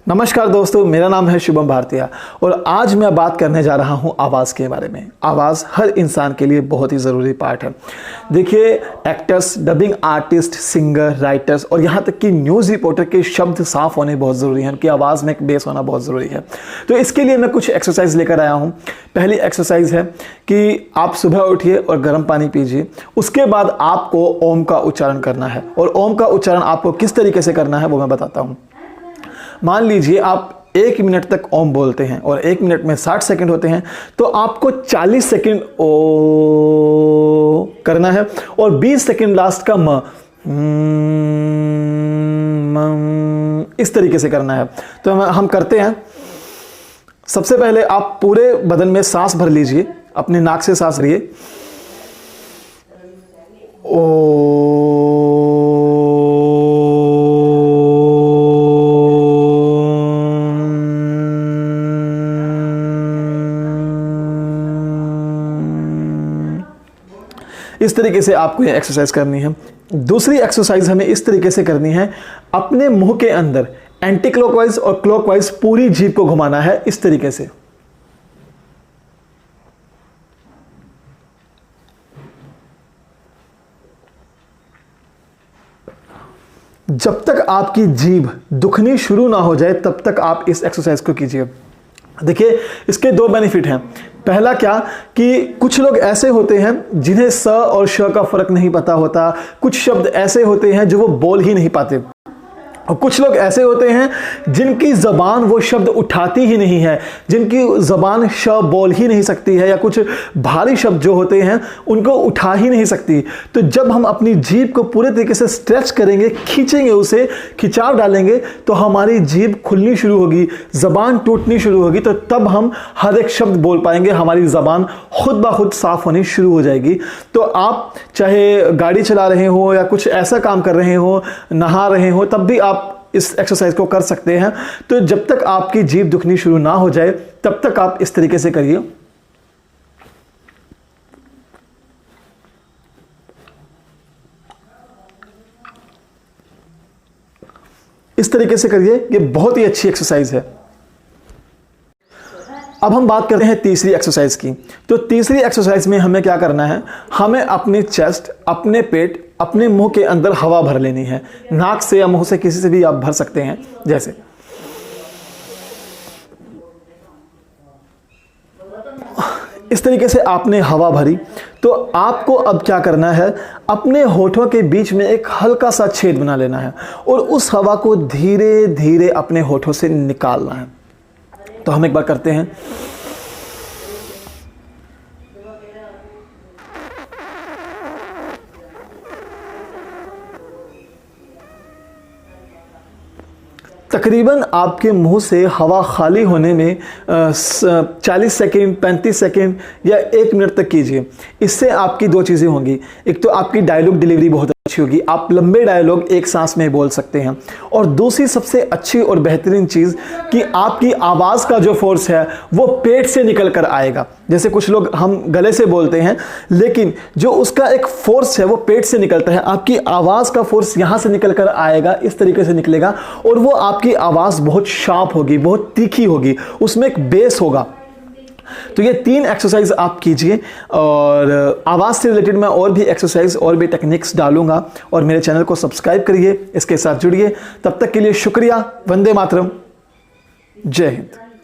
नमस्कार दोस्तों, मेरा नाम है शुभम भारतीय और आज मैं बात करने जा रहा हूं आवाज़ के बारे में। आवाज़ हर इंसान के लिए बहुत ही ज़रूरी पार्ट है। देखिए, actors, dubbing artist, singer, writers और यहाँ तक कि न्यूज़ रिपोर्टर के शब्द साफ होने बहुत ज़रूरी हैं। उनकी आवाज़ में एक बेस होना बहुत ज़रूरी है। तो इसके लिए मैं कुछ एक्सरसाइज लेकर आया हूँ। पहली एक्सरसाइज है कि आप सुबह उठिए और गर्म पानी पीजिए। उसके बाद आपको ओम का उच्चारण करना है और ओम का उच्चारण आपको किस तरीके से करना है वो मैं बताता हूँ। मान लीजिए आप 1 मिनट तक ओम बोलते हैं और 1 मिनट में 60 सेकंड होते हैं, तो आपको 40 सेकंड ओ करना है और 20 सेकंड लास्ट का म इस तरीके से करना है। तो हम करते हैं। सबसे पहले आप पूरे बदन में सांस भर लीजिए, अपने नाक से सांस लिए, ओ। इस तरीके से आपको ये एक्सरसाइज करनी है। दूसरी एक्सरसाइज हमें इस तरीके से करनी है, अपने मुंह के अंदर एंटी क्लॉकवाइज और क्लॉकवाइज पूरी जीभ को घुमाना है इस तरीके से। जब तक आपकी जीभ दुखनी शुरू ना हो जाए तब तक आप इस एक्सरसाइज को कीजिए। देखिए, इसके 2 बेनिफिट हैं। पहला क्या कि कुछ लोग ऐसे होते हैं जिन्हें स और श का फर्क नहीं पता होता। कुछ शब्द ऐसे होते हैं जो वो बोल ही नहीं पाते और कुछ लोग ऐसे होते हैं जिनकी ज़बान वो शब्द उठाती ही नहीं है, जिनकी ज़बान श बोल ही नहीं सकती है, या कुछ भारी शब्द जो होते हैं उनको उठा ही नहीं सकती। तो जब हम अपनी जीभ को पूरे तरीके से स्ट्रेच करेंगे, खींचेंगे, उसे खिंचाव डालेंगे, तो हमारी जीभ खुलनी शुरू होगी, ज़बान टूटनी शुरू होगी। तो तब हम हर एक शब्द बोल पाएंगे, हमारी ज़बान खुद ब खुद साफ होनी शुरू हो जाएगी। तो आप चाहे गाड़ी चला रहे हो या कुछ ऐसा काम कर रहे हो, नहा रहे हो, तब भी आप इस एक्सरसाइज को कर सकते हैं। तो जब तक आपकी जीभ दुखनी शुरू ना हो जाए तब तक आप इस तरीके से करिए। इस तरीके से करिए, ये बहुत ही अच्छी एक्सरसाइज है। अब हम बात करते हैं तीसरी एक्सरसाइज की। तो तीसरी एक्सरसाइज में हमें क्या करना है, हमें अपनी चेस्ट, अपने पेट, अपने मुंह के अंदर हवा भर लेनी है। नाक से या मुंह से, किसी से भी आप भर सकते हैं। जैसे इस तरीके से आपने हवा भरी, तो आपको अब क्या करना है, अपने होठों के बीच में एक हल्का सा छेद बना लेना है और उस हवा को धीरे धीरे अपने होठों से निकालना है। तो हम एक बार करते हैं। तकरीबन आपके मुंह से हवा खाली होने में 40 सेकंड, 35 सेकंड या 1 मिनट तक कीजिए। इससे आपकी 2 चीज़ें होंगी। एक तो आपकी डायलॉग डिलीवरी बहुत अच्छी होगी, आप लंबे डायलॉग एक सांस में बोल सकते हैं। और दूसरी सबसे अच्छी और बेहतरीन चीज़ कि आपकी आवाज़ का जो फोर्स है वो पेट से निकल कर आएगा। जैसे कुछ लोग हम गले से बोलते हैं, लेकिन जो उसका एक फोर्स है वो पेट से निकलता है। आपकी आवाज़ का फोर्स यहाँ से निकल कर आएगा, इस तरीके से निकलेगा और वो आपकी आवाज़ बहुत शार्प होगी, बहुत तीखी होगी, उसमें एक बेस होगा। तो ये 3 एक्सरसाइज आप कीजिए और आवाज़ से रिलेटेड मैं और भी एक्सरसाइज और भी टेक्निक्स डालूंगा। और मेरे चैनल को सब्सक्राइब करिए, इसके साथ जुड़िए। तब तक के लिए शुक्रिया। वंदे मातरम। जय हिंद।